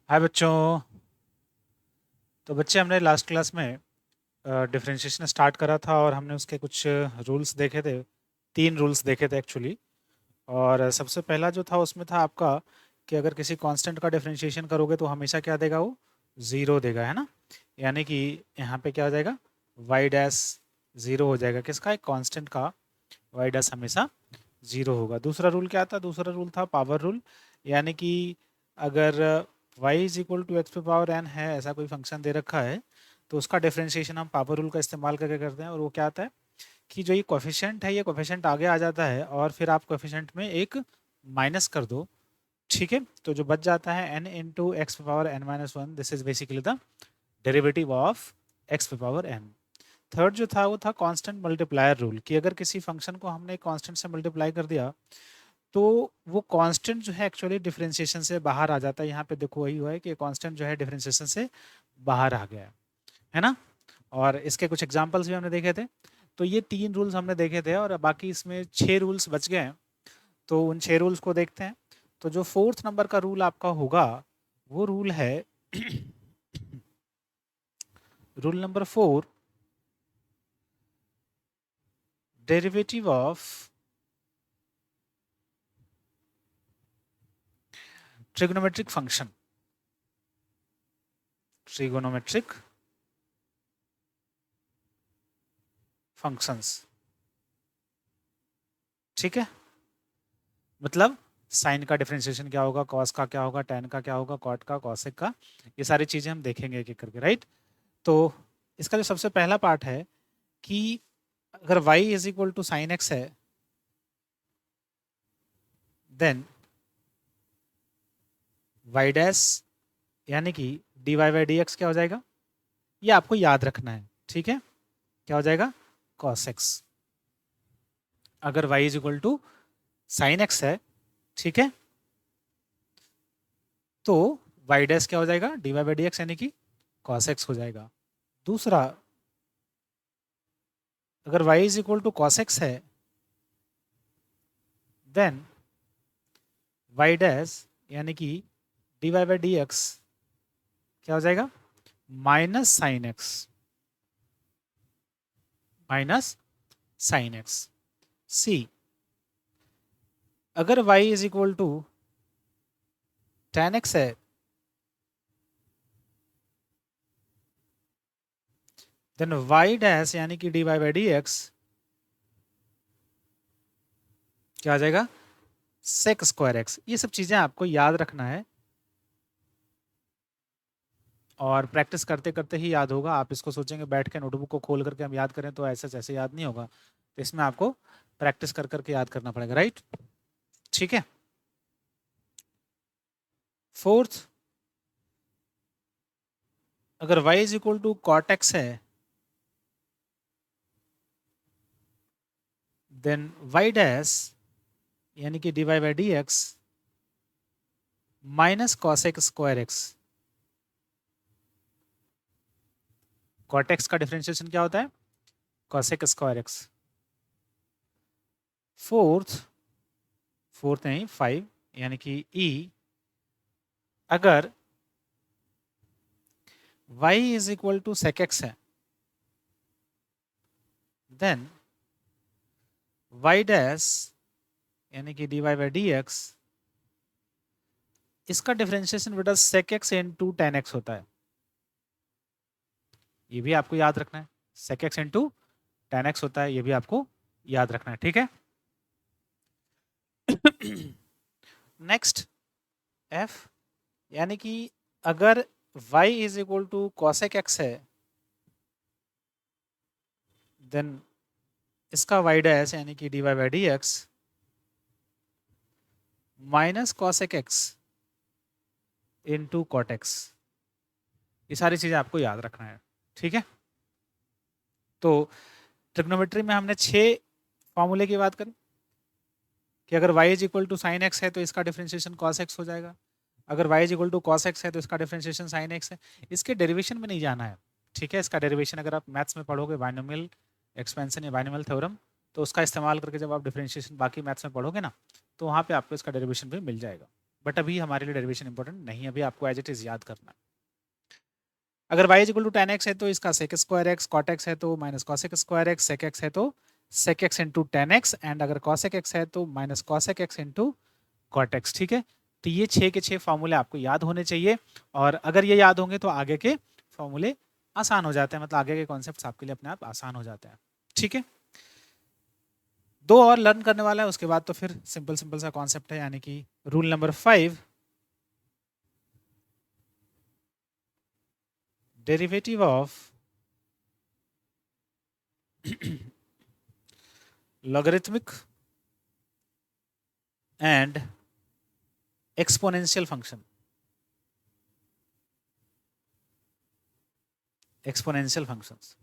हाय बच्चों। तो बच्चे हमने लास्ट क्लास में डिफरेंशिएशन स्टार्ट करा था और हमने उसके कुछ रूल्स देखे थे। 3 रूल्स देखे थे एक्चुअली। और सबसे पहला जो था उसमें था आपका कि अगर किसी कांस्टेंट का डिफरेंशिएशन करोगे तो हमेशा क्या देगा, वो ज़ीरो देगा, है ना। यानी कि यहाँ पे क्या हो जाएगा, वाई डैश ज़ीरो हो जाएगा। किसका, एक कांस्टेंट का वाई डैश हमेशा ज़ीरो होगा। दूसरा रूल क्या था, दूसरा रूल था पावर रूल। यानी कि अगर y is equal to x पे पावर n है, ऐसा कोई फंक्शन दे रखा है, तो उसका डिफरेंशिएशन हम पावर रूल का इस्तेमाल करके करते हैं। और वो क्या आता है कि जो ये कोफिशिएंट है, ये कोफिशिएंट आगे आ जाता है और फिर आप कोफिशिएंट में एक माइनस कर दो, ठीक है। तो जो बच जाता है n इंटू एक्स पे power n minus one, this is basically the derivative of x पे पावर n। थर्ड जो था वो था कांस्टेंट मल्टीप्लायर रूल, कि अगर किसी फंक्शन को हमने कांस्टेंट से मल्टीप्लाई कर दिया तो वो कांस्टेंट जो है एक्चुअली डिफरेंशिएशन से बाहर आ जाता है। यहाँ पे देखो वही हुआ है कि कांस्टेंट जो है डिफरेंशिएशन से बाहर आ गया है ना। और इसके कुछ एग्जांपल्स भी हमने देखे थे। तो ये 3 रूल्स हमने देखे थे और बाकी इसमें 6 रूल्स बच गए हैं। तो उन 6 रूल्स को देखते हैं। तो जो फोर्थ नंबर का रूल आपका होगा वो रूल है rule number 4, derivative of trigonometric function, trigonometric functions, ठीक है। मतलब साइन का डिफरेंशिएशन क्या होगा, कॉस का क्या होगा, टेन का क्या होगा, कॉट का, कॉसेक का, ये सारी चीजें हम देखेंगे एक एक करके, राइट। तो इसका जो सबसे पहला पार्ट है कि अगर y is equal to sine x है, देन y डैश यानी कि dy बाई डी एक्स क्या हो जाएगा, ये आपको याद रखना है, ठीक है। क्या हो जाएगा, cos x। अगर y is equal to sine x है, ठीक है, तो y डैश क्या हो जाएगा, dy बाई डी एक्स यानी कि cos x हो जाएगा। दूसरा, अगर y is equal to cos x है, देन y डैश यानी कि dy बाई डी एक्स क्या हो जाएगा, minus sine x, minus sine x. See, अगर y is equal to ten x है, देन y डैश यानी कि dy बाई डी एक्स क्या आ जाएगा, सेक स्क्वायर एक्स। ये सब चीजें आपको याद रखना है और प्रैक्टिस करते करते ही याद होगा। आप इसको सोचेंगे बैठ के नोटबुक को खोल करके हम याद करें तो ऐसे जैसे याद नहीं होगा। तो इसमें आपको प्रैक्टिस कर करके याद करना पड़ेगा, राइट, ठीक है। फोर्थ, अगर y is equal to cot x है, देन y डैश यानी कि dy by d x minus cosec square x. Cot x का डिफरेंशिएशन क्या होता है, cosec square x. Fourth, fourth नहीं 5, यानी कि e, अगर y is equal to sec x है, देन y डैश यानी कि dy बाई डी एक्स, इसका डिफरेंशिएशन बेटा sec x into tan x होता है। ये भी आपको याद रखना है, sec x into tan x होता है, ये भी आपको याद रखना है, ठीक है। नेक्स्ट f, यानी कि अगर y is equal to cosec x है, देन इसका y डैश यानी कि dy by d x minus cosec x into cot x. ये सारी चीजें आपको याद रखना है, ठीक है। तो ट्रिग्नोमेट्री में हमने 6 फॉर्मूले की बात करी कि अगर y is equal to sine x है तो इसका डिफरेंशिएशन cos x हो जाएगा। अगर y is equal to cos x है तो इसका डिफरेंशिएशन sin x है। इसके डेरिवेशन में नहीं जाना है, ठीक है। इसका डेरिवेशन अगर आप मैथ्स में पढ़ोगे, बाइनोमियल एक्सपेंशन या बाइनोमियल थ्योरम, तो उसका इस्तेमाल करके जब आप डिफरेंशिएशन बाकी मैथ्स में पढ़ोगे ना, तो वहाँ पे आपको इसका डेरिवेशन भी मिल जाएगा, बट अभी हमारे लिए डेरिवेशन इंपॉर्टेंट नहीं है, अभी आपको एज इट इज याद करना है। अगर y इज इक्वल टू tan x है तो इसका sec square x, cot x है तो minus cosec square x, sec x है तो sec x into tan x, and अगर cosec x है तो minus cosec x into cot x। ठीक है, तो ये 6 के 6 फॉर्मूले आपको याद होने चाहिए, और अगर ये याद होंगे तो आगे के फॉर्मूले आसान हो जाते हैं, मतलब आगे के कॉन्सेप्ट्स आपके लिए अपने आप आसान हो जाते हैं। ठीक है, 2 और लर्न करने वाला है, उसके बाद तो फिर सिंपल सिंपल सा कॉन्सेप्ट है, यानी कि rule number 5, derivative of logarithmic and exponential function। exponential functions,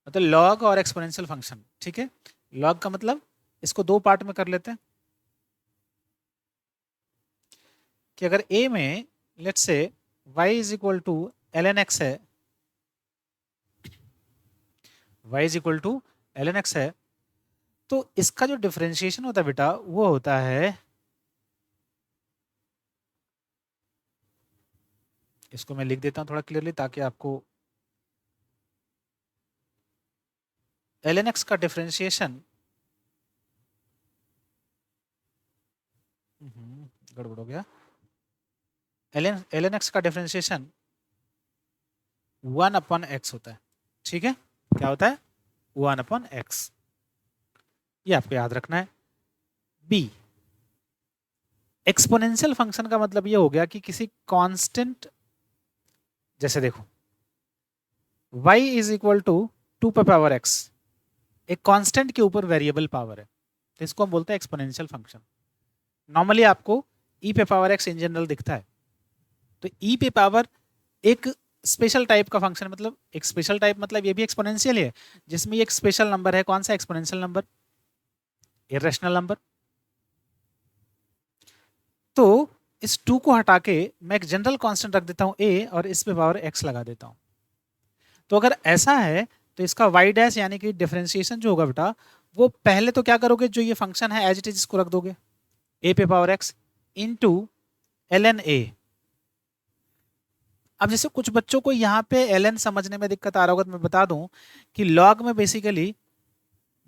मतलब log और exponential function। ठीक है, log का मतलब इसको दो पार्ट में कर लेते हैं कि अगर a में let's say y is equal to ln x है, y is equal to ln x है, तो इसका जो डिफरेंशिएशन होता है बेटा वो होता है, इसको मैं लिख देता हूं थोड़ा क्लियरली ताकि आपको, ln x का डिफरेंशिएशन गड़बड़ हो गया, ln x का डिफरेंशिएशन 1/x होता है। ठीक है, क्या होता है 1/x, ये आपको याद रखना है। बी, एक्सपोनेंशियल फंक्शन का मतलब ये हो गया कि किसी कांस्टेंट, जैसे देखो y इज इक्वल टू 2 पे पावर x, एक कांस्टेंट के ऊपर वेरिएबल पावर है, तो इसको हम बोलते हैं एक्सपोनेंशियल फंक्शन। नॉर्मली आपको e पे पावर x इन जनरल दिखता है, तो e पे पावर एक स्पेशल टाइप का फंक्शन, मतलब एक स्पेशल टाइप मतलब ये भी एक्सपोनेंशियल है, जिसमें एक स्पेशल नंबर है। कौन सा एक्सपोनेंशियल नंबर? Irrational number. तो इस 2 को हटा के मैं एक जनरल कांस्टेंट रख देता हूं a, और इस पे पावर x लगा देता हूं। तो अगर ऐसा है तो इसका y डैश यानी कि डिफरेंशिएशन जो होगा बेटा, वो पहले तो क्या करोगे, जो ये फंक्शन है एज इट इज इसको रख दोगे a पे power x into ln a। अब जैसे कुछ बच्चों को यहाँ पे ln समझने में दिक्कत आ रहा होगा, तो मैं बता दूं कि log में बेसिकली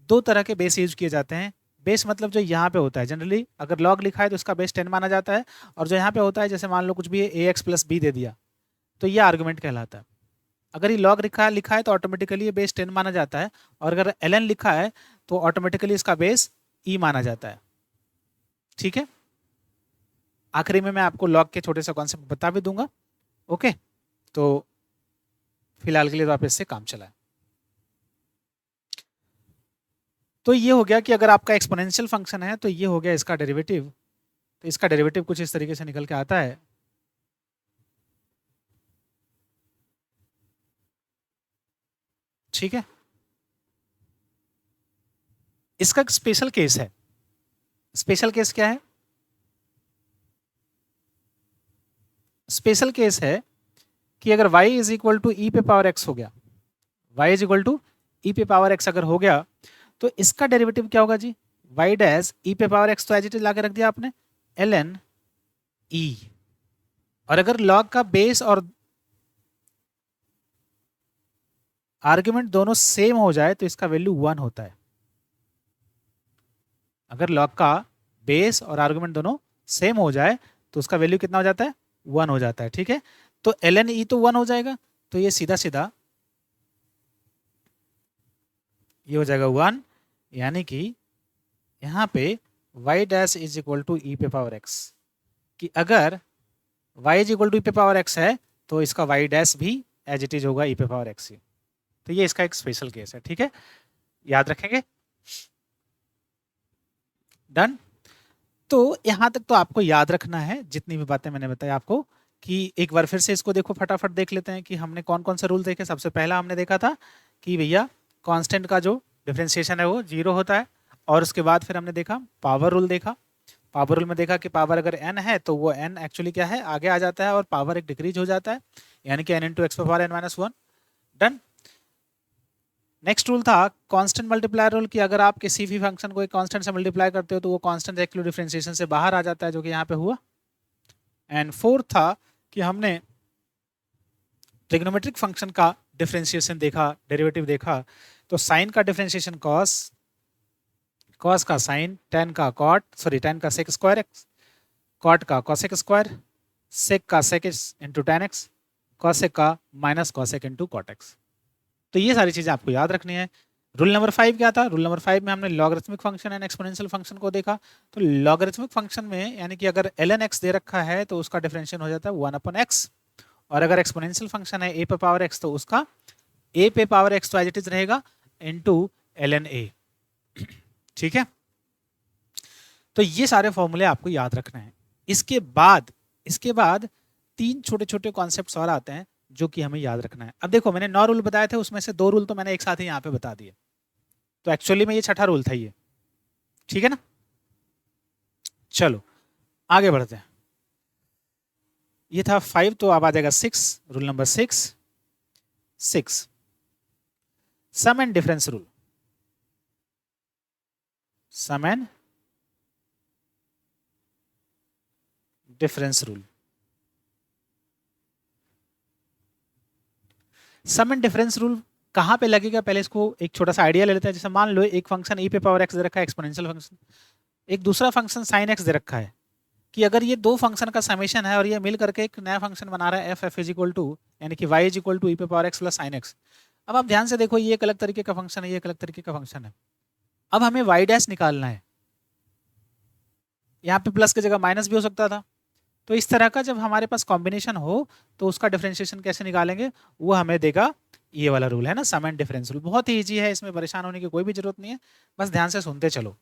दो तरह के बेस यूज किए जाते हैं। बेस मतलब जो यहाँ पे होता है, जनरली अगर log लिखा है तो इसका बेस 10 माना जाता है, और जो यहाँ पे होता है जैसे मान लो कुछ भी ax प्लस b दे दिया तो ये आर्गुमेंट कहलाता है। अगर ये log लिखा है तो ऑटोमेटिकली ये बेस 10 माना जाता है, और अगर ln लिखा है तो ऑटोमेटिकली इसका बेस e माना जाता है। ठीक है, आखिरी में मैं आपको log के छोटे सा कॉन्सेप्ट बता भी दूंगा। ओके, तो फिलहाल के लिए तो आप इससे काम चलाएं। तो ये हो गया कि अगर आपका एक्सपोनेंशियल फंक्शन है तो ये हो गया इसका डेरिवेटिव, तो इसका डेरिवेटिव कुछ इस तरीके से निकल के आता है। ठीक है, इसका एक स्पेशल केस है। स्पेशल केस क्या है? स्पेशल केस है कि अगर y is equal to e पे पावर x हो गया, y is equal to e पे पावर x अगर हो गया, तो इसका डेरिवेटिव क्या होगा जी? y डैश ई पे पावर x, तो एज इट इज ला के रख दिया आपने ln e, और अगर log का बेस और आर्ग्यूमेंट दोनों सेम हो जाए तो इसका वैल्यू 1 होता है। अगर log का बेस और आर्ग्यूमेंट दोनों सेम हो जाए तो उसका वैल्यू कितना हो जाता है? 1 हो जाता है। ठीक है, तो ln e तो 1 हो जाएगा, तो ये सीधा सीधा ये हो जाएगा 1, यानी कि यहाँ पे y dash is equal to e पे पावर x, कि अगर y is equal to e पे पावर x है तो इसका y डैश भी एज इट इज होगा ई पे पावर x ही। तो ये इसका एक स्पेशल केस है। ठीक है, याद रखेंगे। डन। तो यहां तक तो आपको याद रखना है जितनी भी बातें मैंने बताई आपको, कि एक बार फिर से इसको देखो, फटाफट देख लेते हैं कि हमने कौन कौन से रूल देखे। सबसे पहला हमने देखा था कि भैया कांस्टेंट का जो डिफरेंशिएशन है वो 0 होता है, और उसके बाद फिर हमने देखा पावर रूल देखा। पावर रूल में देखा कि पावर अगर n है तो वो n एक्चुअली क्या है, आगे आ जाता है और पावर एक डिक्रीज हो जाता है, यानी कि n into x power n minus 1। Done. Next rule था कांस्टेंट मल्टीप्लायर रूल, कि अगर आप किसी भी फंक्शन को एक कांस्टेंट से मल्टीप्लाई करते हो तो वो कांस्टेंट एक्चुअली डिफरेंशिएशन से बाहर आ जाता है, जो कि यहाँ पे हुआ। एंड फोर्थ था कि हमने ट्रिग्नोमेट्रिक फंक्शन का डिफरेंशिएशन देखा, डेरिवेटिव देखा, तो साइन का डिफरेंशिएशन कॉस, कॉस का साइन, टेन का कॉट, सॉरी टेन का सेक स्क्वायर एक्स, कॉट का कॉसेक स्क्वायर, सेक का sec into tan x, cosec का minus cosec into cot x. तो ये सारी चीज़ें आपको याद रखनी है। रूल नंबर 5 क्या था? रूल नंबर 5 में हमने logarithmic function and exponential function को देखा। तो लॉगरिथमिक फंक्शन में यानी कि अगर ln x दे रखा है तो उसका डिफरेंशियल हो जाता है 1/x, और अगर एक्सपोनेंशियल फंक्शन है a पे पावर x तो उसका a पे पावर x तो एज इट इज रहेगा इनटू ln a। ठीक है, तो ये सारे फॉर्मूले आपको याद रखना है। इसके बाद 3 छोटे छोटे कॉन्सेप्ट्स और आते हैं जो कि हमें याद रखना है। अब देखो मैंने 9 रूल बताए थे, उसमें से 2 रूल तो मैंने एक साथ ही यहाँ पे बता दिए, तो एक्चुअली में ये छठा रूल था ये। ठीक है ना, चलो आगे बढ़ते हैं। ये था 5, तो अब आ जाएगा 6, rule number 6 sum and difference rule. Sum and difference rule. Sum and difference rule कहाँ पे लगेगा, पहले इसको एक छोटा सा आइडिया ले लेते हैं। जैसे मान लो एक फंक्शन e पे पावर x दे रखा है, एक्सपोनेंशियल फंक्शन, एक दूसरा फंक्शन sin x दे रखा है, कि अगर ये दो फंक्शन का समेशन है और ये मिल करके एक नया फंक्शन बना रहा है f इज इक्वल टू, यानी कि y is equal to e पे power x plus sin x। अब आप ध्यान से देखो, ये एक अलग तरीके का फंक्शन है, ये एक अलग तरीके का फंक्शन है। अब हमें y डैश निकालना है, यहाँ पे प्लस की जगह माइनस भी हो सकता था। तो इस तरह का जब हमारे पास कॉम्बिनेशन हो तो उसका डिफरेंशिएशन कैसे निकालेंगे, वो हमें देगा ये वाला रूल है ना, सम एंड डिफरेंस रूल। बहुत ही ईजी है, इसमें परेशान होने की कोई भी जरूरत नहीं है, बस ध्यान से सुनते चलो।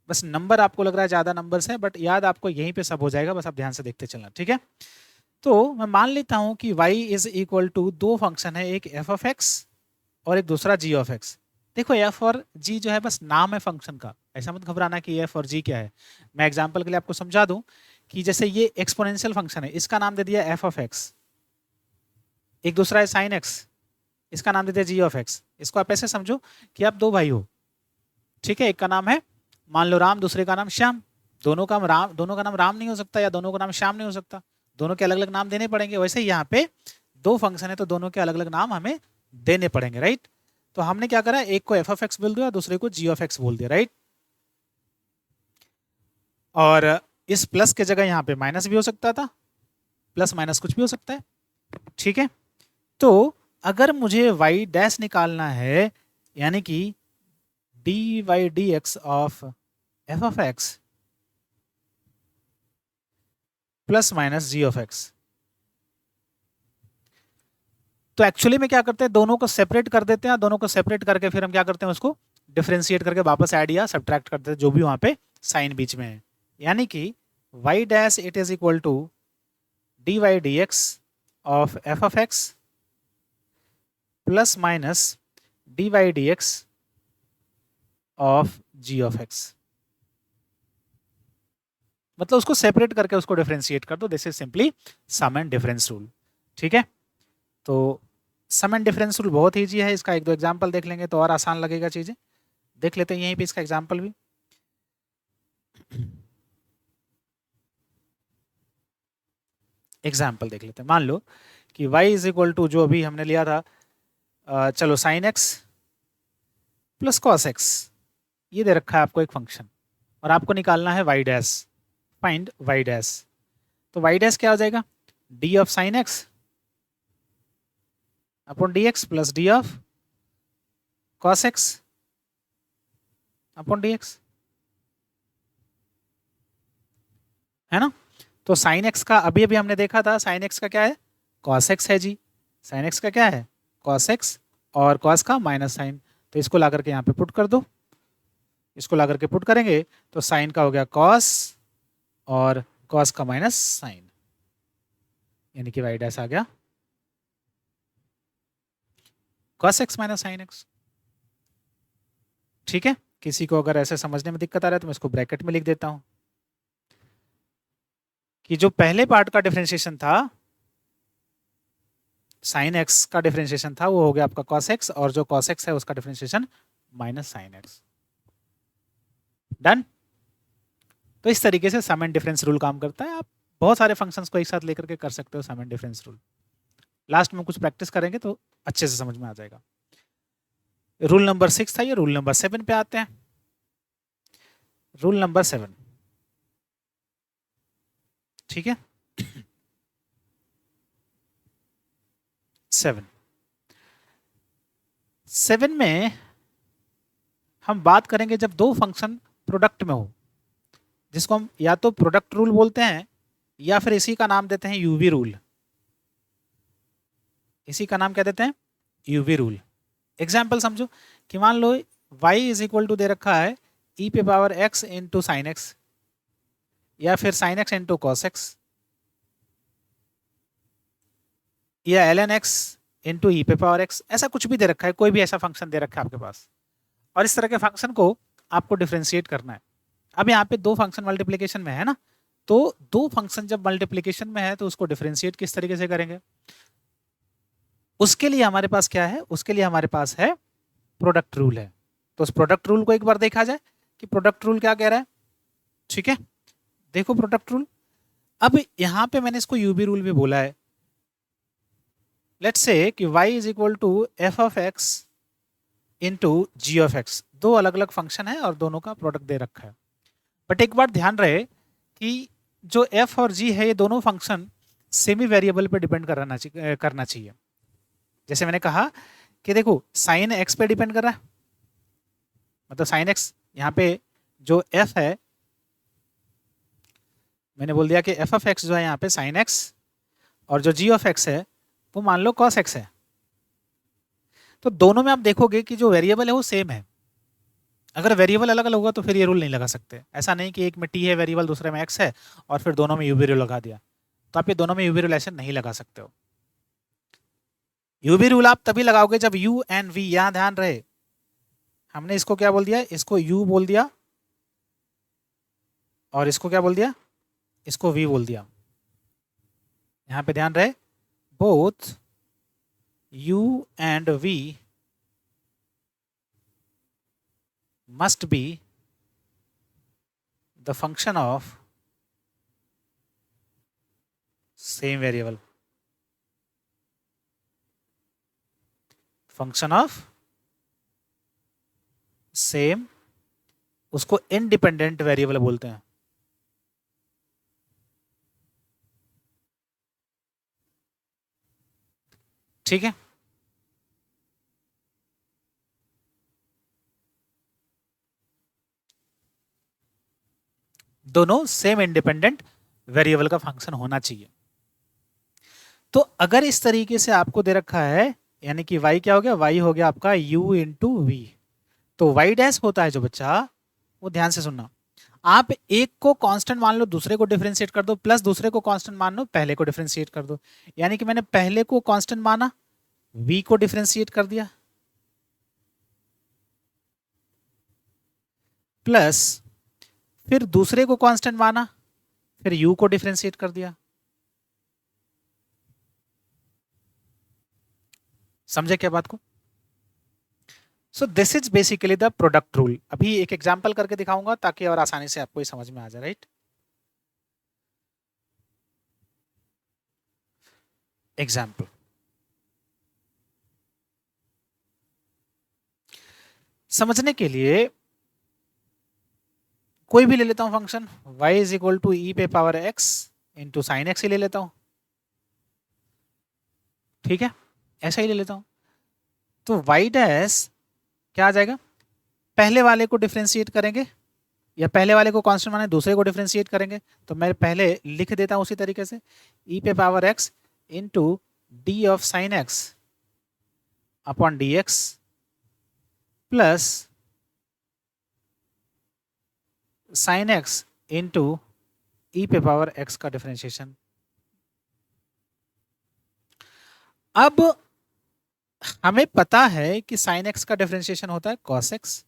बस नंबर आपको लग रहा है ज्यादा नंबर्स है, बट याद आपको यहीं पे सब हो जाएगा, बस आप ध्यान से देखते चलना। ठीक है, तो मैं मान लेता हूं कि y इज इक्वल टू, दो फंक्शन है, एक f ऑफ x और एक दूसरा g ऑफ x। देखो f और g जो है बस नाम है फंक्शन का, ऐसा मत घबराना कि f और g क्या है। मैं एग्जांपल के लिए आपको समझा दूं कि जैसे ये एक्सपोनेंशियल फंक्शन है, इसका नाम दे दिया f ऑफ x, एक दूसरा है sin x, इसका नाम दे दिया g ऑफ x। इसको आप ऐसे समझो कि आप दो भाई हो, ठीक है, एक का नाम है मान लो राम, दूसरे का नाम श्याम। दोनों का नाम राम नहीं हो सकता या दोनों का नाम श्याम नहीं हो सकता, दोनों के अलग अलग नाम देने पड़ेंगे। वैसे ही यहाँ पे दो फंक्शन है तो दोनों के अलग अलग नाम हमें देने पड़ेंगे, राइट। तो हमने क्या करा, एक को f ऑफ x बोल दिया, दूसरे को g ऑफ x बोल दिया, राइट। और इस प्लस के जगह यहाँ पे माइनस भी हो सकता था, प्लस माइनस कुछ भी हो सकता है। ठीक है, तो अगर मुझे y डैश निकालना है, यानी कि dy dx of f of x plus minus g of x, तो एक्चुअली में क्या करते हैं, दोनों को सेपरेट कर देते हैं, दोनों को सेपरेट करके फिर हम क्या करते हैं, उसको डिफरेंशिएट करके वापस ऐड या सब्ट्रैक्ट करते हैं, जो भी वहां पे साइन बीच में है। यानी कि y dash it is equal to dy dx of f of x plus minus dy dx of g of x। मतलब उसको सेपरेट करके उसको डिफरेंशिएट कर दो, this is simply sum and difference rule. ठीक है, तो सम एंड डिफरेंस रूल बहुत ईजी है, इसका एक दो एग्जांपल देख लेंगे तो और आसान लगेगा चीजें। देख लेते हैं यहीं पे इसका एग्जांपल भी। एग्जांपल देख लेते हैं, मान लो कि y इज इक्वल टू, जो अभी हमने लिया था, चलो sine x plus cos x, ये दे रखा है आपको एक फंक्शन, और आपको निकालना है y dash, find y dash. तो y डैश क्या हो जाएगा, d of sine x upon dx plus d of cos x upon dx, है ना। तो साइन x का अभी अभी हमने देखा था, साइन x का क्या है, कॉस x है जी, साइन x का क्या है, कॉस x, और कॉस का माइनस साइन। तो इसको ला करके यहाँ पे पुट कर दो, इसको ला करके पुट करेंगे तो साइन का हो गया कॉस और कॉस का माइनस साइन, यानी कि y डैश आ गया cos x minus sine x। ठीक है, किसी को अगर ऐसे समझने में दिक्कत आ रहा है तो मैं इसको ब्रैकेट में लिख देता हूं कि जो पहले पार्ट का डिफरेंशिएशन था साइन एक्स का डिफरेंशिएशन था वो हो गया आपका कॉस एक्स, और जो कॉस एक्स है उसका differentiation minus sine x. Done. तो इस तरीके से सम एंड डिफरेंस रूल काम करता है। आप बहुत सारे फंक्शंस को एक साथ लेकर के कर सकते हो सम एंड डिफरेंस रूल। लास्ट में कुछ प्रैक्टिस करेंगे तो अच्छे से समझ में आ जाएगा। रूल नंबर 6 था ये। रूल नंबर 7 पे आते हैं। रूल नंबर 7, ठीक है। 7 में हम बात करेंगे जब दो फंक्शन प्रोडक्ट में हो, जिसको हम या तो प्रोडक्ट रूल बोलते हैं या फिर इसी का नाम देते हैं यूवी रूल। इसी का नाम क्या देते हैं? UV rule. एग्जाम्पल समझो कि मान लो y इज इक्वल टू दे रखा है e पे power x into sine x, या फिर sign x into cos x, या ln x इंटू ई पे पावर x। ऐसा कुछ भी दे रखा है, कोई भी ऐसा फंक्शन दे रखा है आपके पास, और इस तरह के फंक्शन को आपको डिफ्रेंशिएट करना है। अब यहाँ पे दो फंक्शन मल्टीप्लीकेशन में है ना, तो दो फंक्शन जब मल्टीप्लीकेशन में है तो उसको डिफ्रेंशिएट किस तरीके से करेंगे? उसके लिए हमारे पास क्या है? उसके लिए हमारे पास है प्रोडक्ट रूल है। तो उस प्रोडक्ट रूल को एक बार देखा जाए कि प्रोडक्ट रूल क्या कह रहा है। ठीक है, देखो प्रोडक्ट रूल। अब यहां पे मैंने इसको यूबी रूल भी बोला है। लेट्स से कि y is equal to f of x into g of x. दो अलग अलग फंक्शन है और दोनों का प्रोडक्ट दे रखा है। बट एक बार ध्यान रहे कि जो f और g है ये दोनों फंक्शन सेमी वेरिएबल पे डिपेंड करना चाहिए। जैसे मैंने कहा कि देखो साइन x पे डिपेंड कर रहा है, मतलब साइन x यहाँ पे जो f है, मैंने बोल दिया कि f ऑफ x जो है यहाँ पे साइन x, और जो g ऑफ x है वो मान लो cos x है। तो दोनों में आप देखोगे कि जो वेरिएबल है वो सेम है। अगर वेरिएबल अलग अलग होगा तो फिर ये रूल नहीं लगा सकते। ऐसा नहीं कि एक में t है वेरिएबल, दूसरे में x है, और फिर दोनों में यूवी रूल लगा दिया। तो आप ये दोनों में यूवी रूल ऐसे नहीं लगा सकते हो। यूवी रूल आप तभी लगाओगे जब u एंड v, यहां ध्यान रहे हमने इसको क्या बोल दिया, इसको u बोल दिया, और इसको क्या बोल दिया, इसको v बोल दिया। यहां पे ध्यान रहे both u and v must be the function of same variable, function of same, उसको इंडिपेंडेंट वेरिएबल बोलते हैं। ठीक है, दोनों सेम इंडिपेंडेंट वेरिएबल का फंक्शन होना चाहिए। तो अगर इस तरीके से आपको दे रखा है, यानी कि y क्या हो गया, y हो गया आपका u इंटू वी। तो y डैश होता है जो बच्चा, वो ध्यान से सुनना, आप एक को कांस्टेंट मान लो, दूसरे को डिफरेंशिएट कर दो, प्लस दूसरे को कांस्टेंट मान लो, पहले को डिफरेंशिएट कर दो। यानी कि मैंने पहले को कांस्टेंट माना, v को डिफरेंशिएट कर दिया, प्लस फिर दूसरे को कांस्टेंट माना, फिर u को डिफरेंशिएट कर दिया। समझे क्या बात को? सो this is basically the product rule. अभी एक एग्जांपल करके दिखाऊंगा ताकि और आसानी से आपको ये समझ में आ जाए। राइट, एग्जाम्पल, समझने के लिए कोई भी ले लेता हूं function, y is equal to e पे power x into sine x ही ले लेता हूं। ठीक है, ऐसा ही ले लेता हूं। तो y डैश क्या आ जाएगा, पहले वाले को डिफरेंशिएट करेंगे, या पहले वाले को कांस्टेंट माने दूसरे को डिफरेंशिएट करेंगे। तो मैं पहले लिख देता हूं उसी तरीके से, ई पे power x into d of sine x upon d x plus sine x into e पे पावर x का डिफरेंशिएशन। अब हमें पता है कि साइन एक्स का डिफरेंशिएशन होता है कॉस एक्स,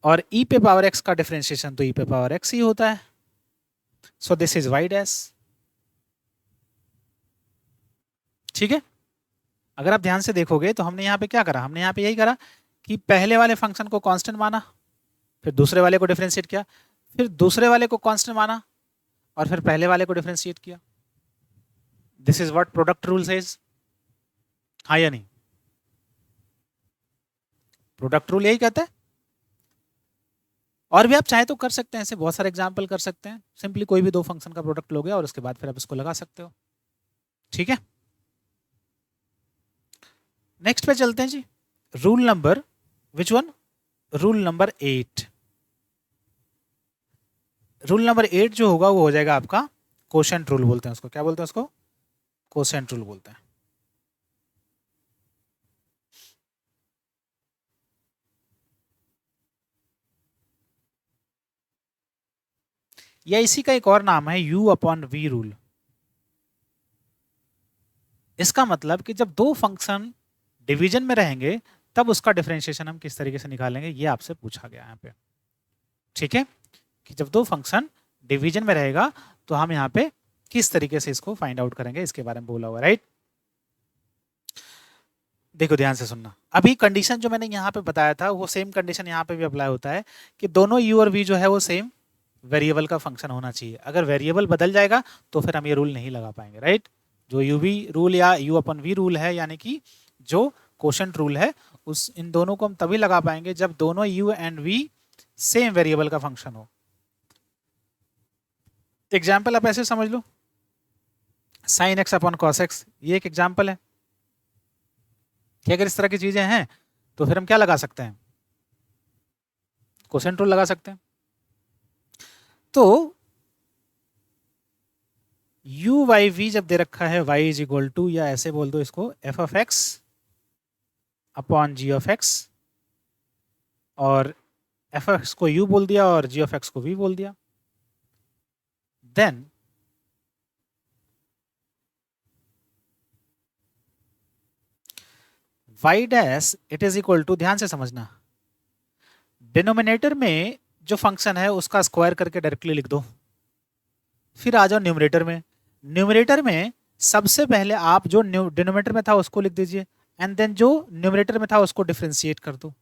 और ई पे पावर x का डिफरेंशिएशन तो ई पे पावर x ही होता है। So this is y dash. ठीक है। अगर आप ध्यान से देखोगे तो हमने यहाँ पे क्या करा, हमने यहाँ पे यही करा कि पहले वाले फंक्शन को कांस्टेंट माना, फिर दूसरे वाले को डिफरेंशिएट किया, फिर दूसरे वाले को कांस्टेंट माना और फिर पहले वाले को डिफरेंशिएट किया। This is what product rule says, हाँ या नहीं? प्रोडक्ट रूल यही कहता है। और भी आप चाहे तो कर सकते हैं, ऐसे बहुत सारे एग्जाम्पल कर सकते हैं। सिंपली कोई भी दो फंक्शन का प्रोडक्ट लोगे और उसके बाद फिर आप इसको लगा सकते हो। ठीक है, नेक्स्ट पे चलते हैं जी। Rule number which one? Rule number 8। Rule number 8 जो होगा वो हो जाएगा आपका कोशेंट रूल बोलते हैं उसको। क्या बोलते हैं उसको? कोशेंट रूल बोलते हैं। या इसी का एक और नाम है U अपॉन V रूल। इसका मतलब कि जब दो फंक्शन डिवीजन में रहेंगे तब उसका डिफरेंशिएशन हम किस तरीके से निकालेंगे, ये आपसे पूछा गया यहाँ पे। ठीक है, कि जब दो फंक्शन डिवीजन में रहेगा तो हम यहाँ पे किस तरीके से इसको फाइंड आउट करेंगे, इसके बारे में बोला हुआ, राइट? देखो ध्यान से सुनना, अभी कंडीशन जो मैंने यहाँ पे बताया था वो सेम कंडीशन यहाँ पे भी अप्लाई होता है कि दोनों u और v जो है वो सेम वेरिएबल का फंक्शन होना चाहिए। अगर वेरिएबल बदल जाएगा तो फिर हम ये रूल नहीं लगा पाएंगे, राइट? जो u v रूल या u अपन v रूल है, यानी कि जो कोशेंट रूल है, उस इन दोनों को हम तभी लगा पाएंगे जब दोनों u and v same variable का फंक्शन हो। एग्जाम्पल आप ऐसे समझ लो, sine x upon cos x, ये एक एग्जाम्पल है कि अगर इस तरह की चीजें हैं तो फिर हम क्या लगा सकते हैं? कोसेंट रूल लगा सकते हैं। तो u बाई वी जब दे रखा है y इज इक्वल टू, या ऐसे बोल दो इसको, f of x upon g of x, और f ऑफ x को u बोल दिया और g ऑफ x को v बोल दिया, then y dash it is equal to, ध्यान से समझना, डिनोमिनेटर में जो फंक्शन है उसका स्क्वायर करके डायरेक्टली लिख दो। फिर आ जाओ न्यूमरेटर में, न्यूमरेटर में सबसे पहले आप जो डिनोमिनेटर में था उसको लिख दीजिए, एंड देन जो न्यूमरेटर में था उसको डिफरेंशिएट कर दो।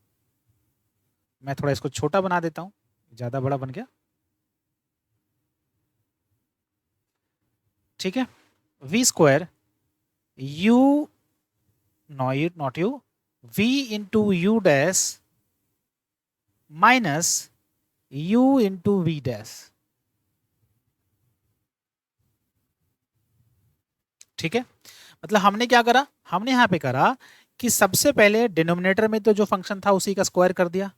मैं थोड़ा इसको छोटा बना देता हूं, ज्यादा बड़ा बन गया। ठीक है, v square u, not u, v into u dash minus u into v dash. ठीक है, मतलब हमने क्या करा, हमने यहाँ पे करा कि सबसे पहले डिनोमिनेटर में तो जो फंक्शन था उसी का स्क्वायर कर दिया,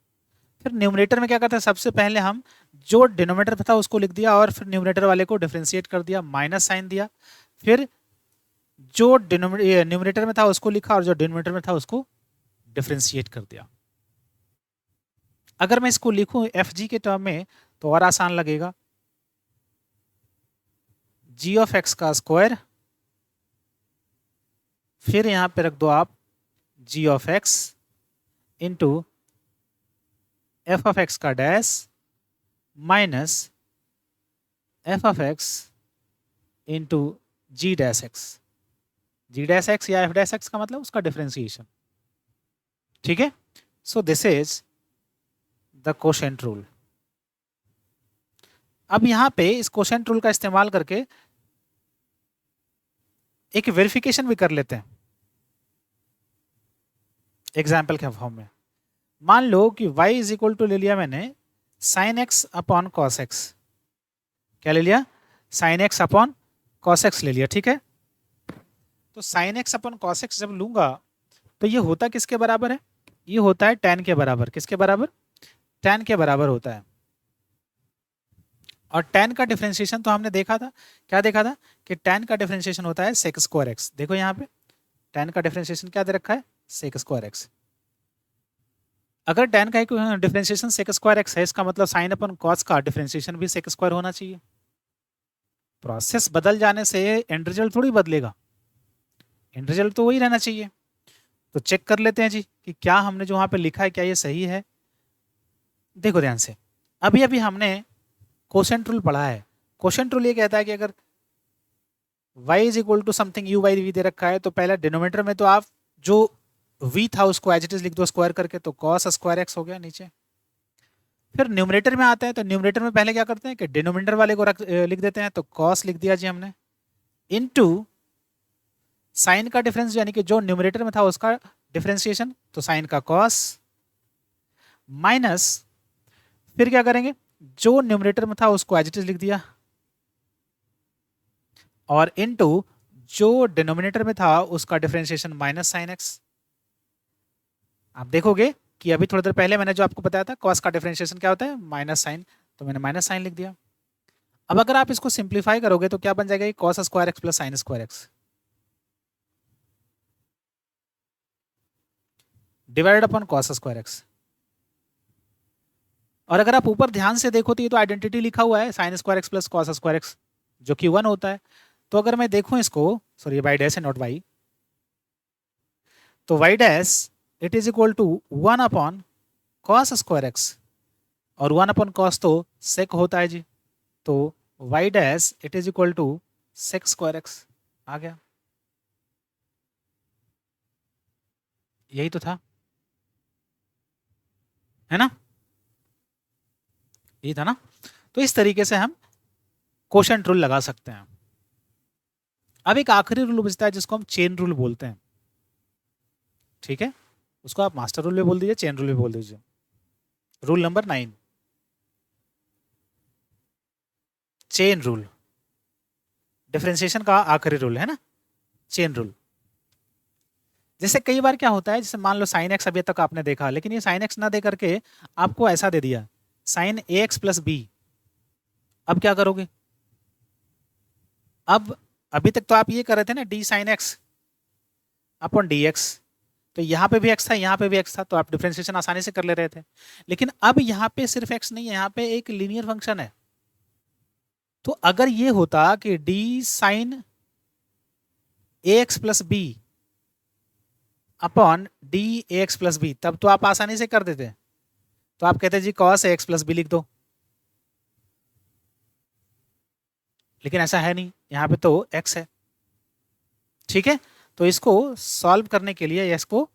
फिर न्यूमरेटर में क्या करते हैं, सबसे पहले हम जो डिनोमिनेटर पे था उसको लिख दिया और फिर न्यूमरेटर वाले को डिफरेंशिएट कर दिया, माइनस साइन दिया, फिर जो न्यूमरेटर में था उसको लिखा और जो डिनोमिनेटर में था उसको डिफरेंशिएट कर दिया। अगर मैं इसको लिखूं एफ जी के टर्म में तो और आसान लगेगा, जी ऑफ एक्स का स्क्वायर, फिर यहां पे रख दो आप g of x into f of x का dash minus f of x into g dash x. G dash x या एफ डैश एक्स का मतलब उसका डिफरेंशिएशन। ठीक है, so this is the quotient rule. अब यहां पे इस कोशेंट रूल का इस्तेमाल करके एक वेरिफिकेशन भी कर लेते हैं एग्जाम्पल के फॉर्म में। मान लो कि y इज इक्वल टू ले लिया मैंने sign x upon cos x. क्या ले लिया? Sign x upon cos x ले लिया। ठीक है, तो sign x upon cos x जब लूंगा तो ये होता किसके बराबर है? ये होता है tan के बराबर। किसके बराबर? tan के बराबर होता है। और tan का डिफरेंशिएशन तो हमने देखा था, क्या देखा था कि tan का डिफरेंशिएशन होता है सेक स्क्वायर एक्स। देखो यहाँ पे tan का डिफरेंशिएशन क्या दे रखा है? Sec square x. अगर tan का एक डिफरेंशिएशन सेक स्क्वायर एक्स है, इसका मतलब साइन अपन कॉस का डिफरेंशिएशन भी सेक स्क्वायर होना चाहिए। प्रोसेस बदल जाने से एंड रिजल्ट थोड़ी बदलेगा, एंड रिजल्ट तो वही रहना चाहिए। तो चेक कर लेते हैं जी कि क्या हमने जो वहां पे लिखा है क्या ये सही है। देखो ध्यान से, अभी अभी हमने कोशेंट रूल पढ़ा है। कोशेंट रूल ये कहता है कि अगर y is equal to something u by v दे रखा है, तो पहला डिनोमिनेटर में तो आप जो v था उसको एज इट इज लिख दो स्क्वायर करके, तो cos स्क्वायर एक्स हो गया नीचे। फिर न्यूमरेटर में आते हैं, तो न्यूमरेटर में पहले क्या करते हैं कि डिनोमिनेटर वाले को लिख देते हैं, तो cos लिख दिया जी हमने, इनटू साइन का डिफरेंस यानी कि जो न्यूमरेटर में था उसका डिफरेंशिएशन, तो साइन का cos, माइनस फिर क्या करेंगे, जो न्यूमरेटर में था उसको एज इट इज लिख दिया, और इनटू जो डिनोमिनेटर में था उसका डिफरेंशिएशन माइनस साइन एक्स। आप देखोगे कि अभी थोड़ी देर पहले मैंने जो आपको बताया था cos का डिफरेंशिएशन क्या होता है, माइनस साइन, तो मैंने माइनस साइन लिख दिया। अब अगर आप इसको सिंप्लीफाई करोगे तो क्या बन जाएगा, cos square x plus sine square x divided upon cos square x. और अगर आप ऊपर ध्यान से देखो तो ये तो आइडेंटिटी लिखा हुआ है sine square x plus cos square x, जो कि 1 होता है। तो अगर मैं देखूं इसको, सॉरी वाई डैश है नॉट वाई, तो y dash it is equal to 1 upon cos square x, और 1 अपॉन कॉस तो सेक होता है जी, तो y dash it is equal to sec square x आ गया। यही तो था, है ना, यही था ना। तो इस तरीके से हम कोशेंट रूल लगा सकते हैं। अब एक आखिरी रूल बचता है जिसको हम चेन रूल बोलते हैं, ठीक है, उसको आप मास्टर रूल भी बोल दीजिए, चेन रूल भी बोल दीजिए। Rule number 9, chain rule, differentiation का आखिरी रूल है ना, चेन रूल। जैसे कई बार क्या होता है, जैसे मान लो साइन एक्स अभी तक आपने देखा, लेकिन ये साइन एक्स ना दे करके आपको ऐसा दे दिया sign a x plus B. अब क्या करोगे, अब अभी तक तो आप ये कर रहे थे ना D sign x upon d x, तो यहाँ पे भी एक्स था यहाँ पे भी एक्स था, तो आप डिफरेंशिएशन आसानी से कर ले रहे थे। लेकिन अब यहाँ पे सिर्फ एक्स नहीं है, यहाँ पे एक लीनियर फंक्शन है। तो अगर ये होता कि d sine a x plus b upon d a x plus b, तब तो आप आसानी से कर देते, तो आप कहते जी cos A x plus B लिख दो। लेकिन ऐसा है नहीं, यहाँ पे तो एक्स है, ठीक है। तो इसको सॉल्व करने के लिए या इसको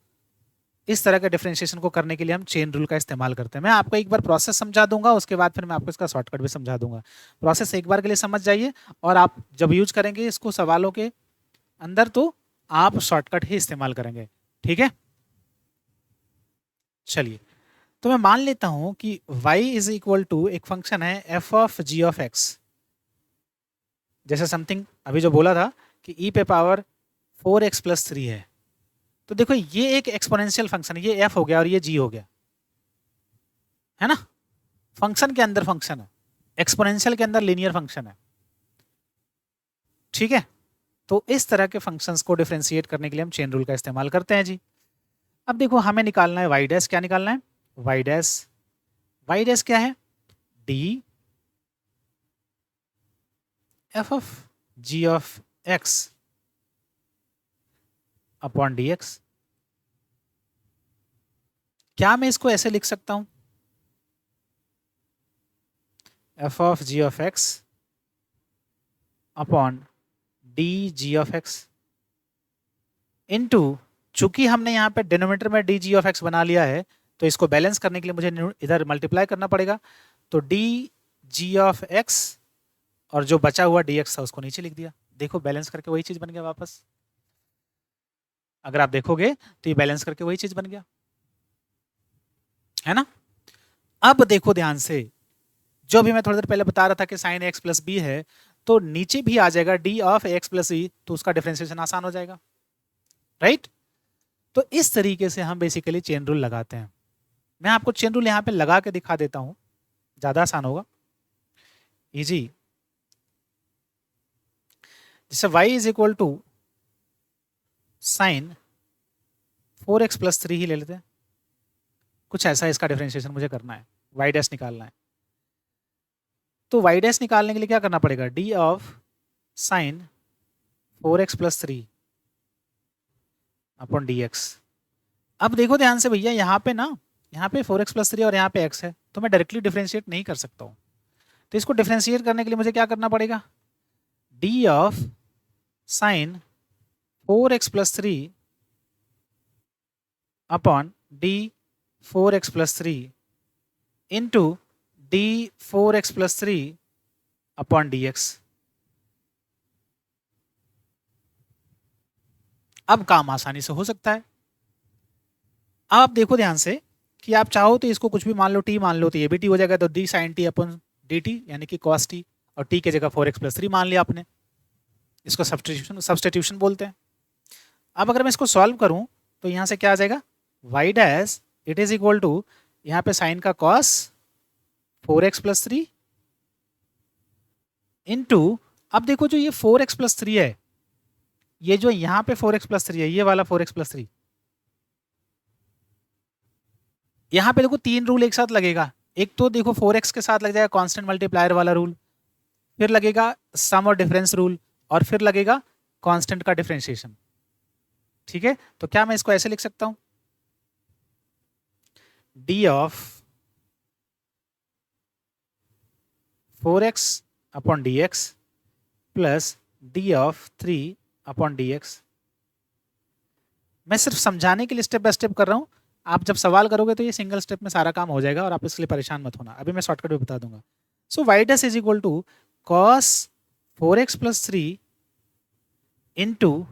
इस तरह के डिफरेंशिएशन को करने के लिए हम चेन रूल का इस्तेमाल करते हैं। मैं आपको एक बार प्रोसेस समझा दूंगा, उसके बाद फिर मैं आपको इसका शॉर्टकट भी समझा दूंगा। प्रोसेस एक बार के लिए समझ जाइए, और आप जब यूज करेंगे इसको सवालों के अंदर तो आप शॉर्टकट ही इस्तेमाल करेंगे, ठीक है। चलिए, तो मैं मान लेता हूं कि y इज इक्वल टू एक फंक्शन है f of g of x, जैसे समथिंग अभी जो बोला था कि e पे पावर 4x प्लस 3 है। तो देखो ये एक एक्सपोनेंशियल फंक्शन है, ये f हो गया और ये g हो गया, है ना, फंक्शन के अंदर फंक्शन है, एक्सपोनेंशियल के अंदर लीनियर फंक्शन है, ठीक है। तो इस तरह के फंक्शंस को डिफरेंशिएट करने के लिए हम चेन रूल का इस्तेमाल करते हैं जी। अब देखो हमें निकालना है y डैश, क्या निकालना है, y डैश क्या है, d f of g of x upon d x. क्या मैं इसको ऐसे लिख सकता हूं, f of g of x upon D G of x into, चूंकि हमने यहाँ पे डिनोमिनेटर में डी जी ऑफ एक्स बना लिया है, तो इसको बैलेंस करने के लिए मुझे इधर मल्टीप्लाई करना पड़ेगा, तो डी जी ऑफ एक्स और जो बचा हुआ डी एक्स था उसको नीचे लिख दिया। देखो बैलेंस करके वही चीज बन गया वापस, अगर आप देखोगे तो ये बैलेंस करके वही चीज बन गया, है ना। अब देखो ध्यान से, जो भी मैं थोड़ी देर पहले बता रहा था कि साइन एक्स प्लस बी है, तो नीचे भी आ जाएगा d of x plus b, तो उसका डिफरेंशिएशन आसान हो जाएगा, राइट। तो इस तरीके से हम बेसिकली चेन रूल लगाते हैं। मैं आपको चेन रूल यहाँ पे लगा के दिखा देता हूं, ज्यादा आसान होगा, इजी। जैसे y is equal to sine 4x plus 3 ही ले लेते हैं, कुछ ऐसा इसका डिफरेंशिएशन मुझे करना है, y डैश निकालना है। तो y डैश निकालने के लिए क्या करना पड़ेगा, d of sine 4x plus 3 upon dx। अब देखो ध्यान से भैया, यहाँ पे ना, यहाँ पे 4x प्लस 3 और यहाँ पे x है, तो मैं डायरेक्टली डिफरेंशिएट नहीं कर सकता हूँ। तो इसको डिफरेंशिएट करने के लिए मुझे क्या करना पड़ेगा, d of sine 4x+3 upon D 4x+3 into D 4x+3 upon dx। अब काम आसानी से हो सकता है। अब आप देखो ध्यान से कि आप चाहो तो इसको कुछ भी मान लो, टी मान लो, तो ये भी टी हो जाएगा, तो d sine t upon d t यानी कि कॉस टी, और टी की जगह 4x+3 मान लिया आपने। इसको सब्सटीट्यूशन बोलते हैं। अब अगर मैं इसको सॉल्व करूं तो यहां से क्या आ जाएगा, y dash it is equal to यहाँ पे साइन का कॉस 4x+3 इंटू, अब देखो जो ये 4x+3 है, ये जो यहाँ पे 4x+3 है, ये वाला 4x+3, यहाँ पे देखो तीन रूल एक साथ लगेगा। एक तो देखो 4x के साथ लग जाएगा कांस्टेंट मल्टीप्लायर वाला रूल, फिर लगेगा सम और डिफरेंस रूल, और फिर लगेगा कांस्टेंट का डिफरेंशिएशन। ठीक है, तो क्या मैं इसको ऐसे लिख सकता हूं, D of 4x upon d x plus D of 3 upon d x. मैं सिर्फ समझाने के लिए स्टेप बाय स्टेप कर रहा हूं, आप जब सवाल करोगे तो ये सिंगल स्टेप में सारा काम हो जाएगा और आप इसके लिए परेशान मत होना। अभी मैं शॉर्टकट भी बता दूंगा। So y dash is equal to cos 4x+3 into,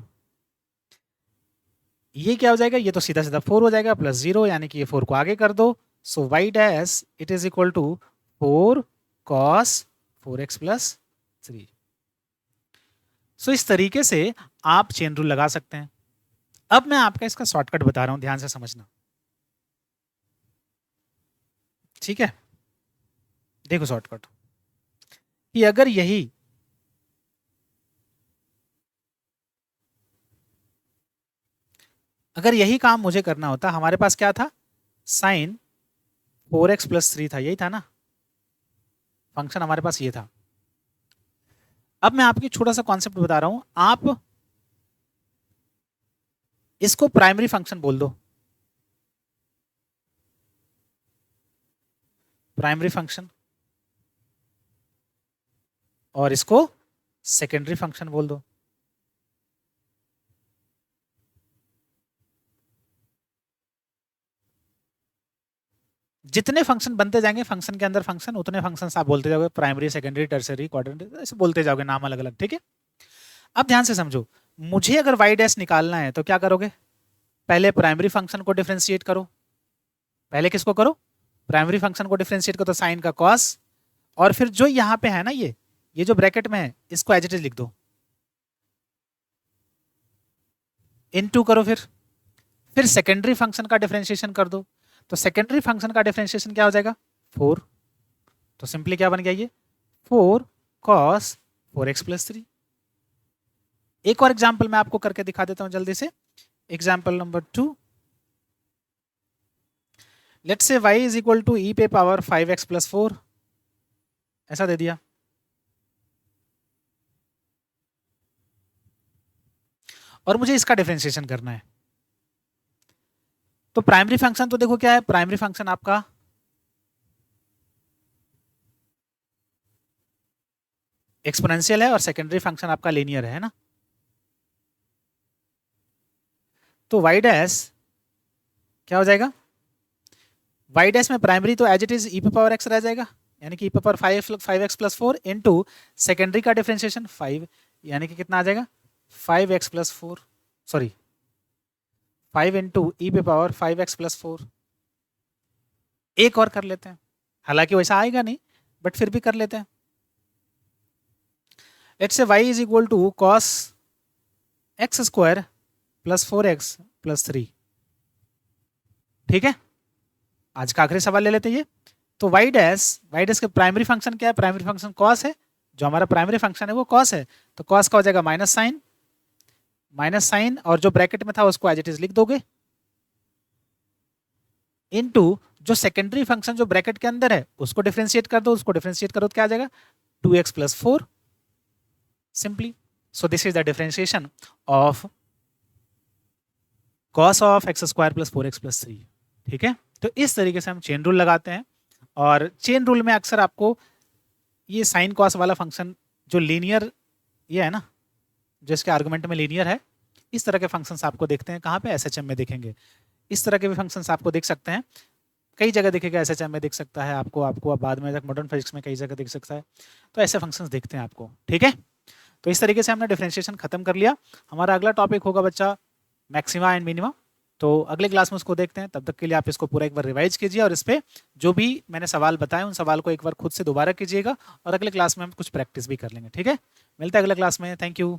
ये क्या हो जाएगा, ये तो सीधा सीधा 4 हो जाएगा प्लस 0, यानी कि ये 4 को आगे कर दो। So y dash it is equal to 4 cos 4x+3। So इस तरीके से आप चेन रूल लगा सकते हैं। अब मैं आपका इसका शॉर्टकट बता रहा हूं, ध्यान से समझना। ठीक है, देखो शॉर्टकट कि अगर यही काम मुझे करना होता, हमारे पास क्या था, साइन 4x+3 था, यही था ना फंक्शन, हमारे पास ये था। अब मैं आपको छोटा सा कॉन्सेप्ट बता रहा हूं, आप इसको प्राइमरी फंक्शन बोल दो, प्राइमरी फंक्शन, और इसको सेकेंडरी फंक्शन बोल दो। जितने फंक्शन बनते जाएंगे फंक्शन के अंदर फंक्शन, उतने फंक्शन आप बोलते जाओगे, प्राइमरी, सेकेंडरी, टर्सरी, क्वाड्रेंट, ऐसे बोलते जाओगे नाम अलग अलग। ठीक है, अब ध्यान से समझो, मुझे अगर वाई डैश निकालना है तो क्या करोगे, पहले प्राइमरी फंक्शन को डिफरेंशिएट करो। पहले किसको करो, प्राइमरी फंक्शन को डिफरेंशिएट करो, तो साइन का कॉस, और फिर जो यहां पे है ना, ये जो ब्रैकेट में है, इसको एज इट इज लिख दो, इनटू करो, फिर सेकेंडरी फंक्शन का डिफरेंशिएशन कर दो। तो सेकेंडरी फंक्शन का डिफरेंशिएशन क्या हो जाएगा, 4। तो सिंपली क्या बन गया ये, 4 cos 4x+3। एक और एग्जांपल मैं आपको करके दिखा देता हूं जल्दी से। Example number 2, let's say y is equal to e पे पावर 5x+4, ऐसा दे दिया। और मुझे इसका डिफरेंशिएशन करना है। तो प्राइमरी फंक्शन तो देखो क्या है, प्राइमरी फंक्शन आपका एक्सपोनेंशियल है और सेकेंडरी फंक्शन आपका लीनियर है ना। तो y डैश क्या हो जाएगा, y डैश में प्राइमरी तो एज इट इज e पे पावर x रह जाएगा, यानी कि e पे पावर 5x+4 इंटू सेकेंडरी का डिफरेंशिएशन 5, यानी कि कितना आ जाएगा, 5x+4, सॉरी 5 इंटू ई पे पावर 5x+4। एक और कर लेते हैं, हालांकि वैसा आएगा नहीं बट फिर भी कर लेते हैं। Let's say y is equal to cos x² plus 4x plus 3। ठीक है, आज का आखिरी सवाल ले लेते हैं ये। तो y डैश के प्राइमरी फंक्शन क्या है, प्राइमरी फंक्शन कॉस है, जो हमारा प्राइमरी फंक्शन है वो कॉस है, तो कॉस का हो जाएगा माइनस साइन, और जो ब्रैकेट में था उसको एज इट इज लिख दोगे, इनटू जो सेकेंडरी फंक्शन जो ब्रैकेट के अंदर है उसको डिफरेंशिएट कर दो, उसको डिफरेंशिएट करो तो क्या आ जाएगा, 2x+4 simply. So this is the differentiation of cos of x² plus 4x plus 3। ठीक है, तो इस तरीके से हम चेन रूल लगाते हैं, और चेन रूल में अक्सर आपको ये साइन कॉस वाला फंक्शन जो लीनियर ये है ना, जिसके आर्गुमेंट में लीनियर है, इस तरह के फंक्शंस आपको देखते हैं कहाँ पे, एसएचएम में दिखेंगे। इस तरह के भी फंक्शंस आपको दिख सकते हैं, कई जगह दिखेगा, एसएचएम में दिख सकता है आपको, अब बाद में मॉडर्न फिजिक्स में कई जगह दिख सकता है। तो ऐसे फंक्शंस दिखते हैं आपको, ठीक है। तो इस तरीके से हमने डिफरेंशिएशन खत्म कर लिया। हमारा अगला टॉपिक होगा बच्चा मैक्सिमा एंड मिनिमा। तो अगले क्लास में उसको देखते हैं। तब तक के लिए आप इसको पूरा एक बार रिवाइज कीजिए और इस पे जो भी मैंने सवाल बताए उन सवाल को एक बार खुद से दोबारा कीजिएगा और अगले क्लास में हम कुछ प्रैक्टिस भी कर लेंगे, ठीक है। मिलते हैं अगले क्लास में, थैंक यू।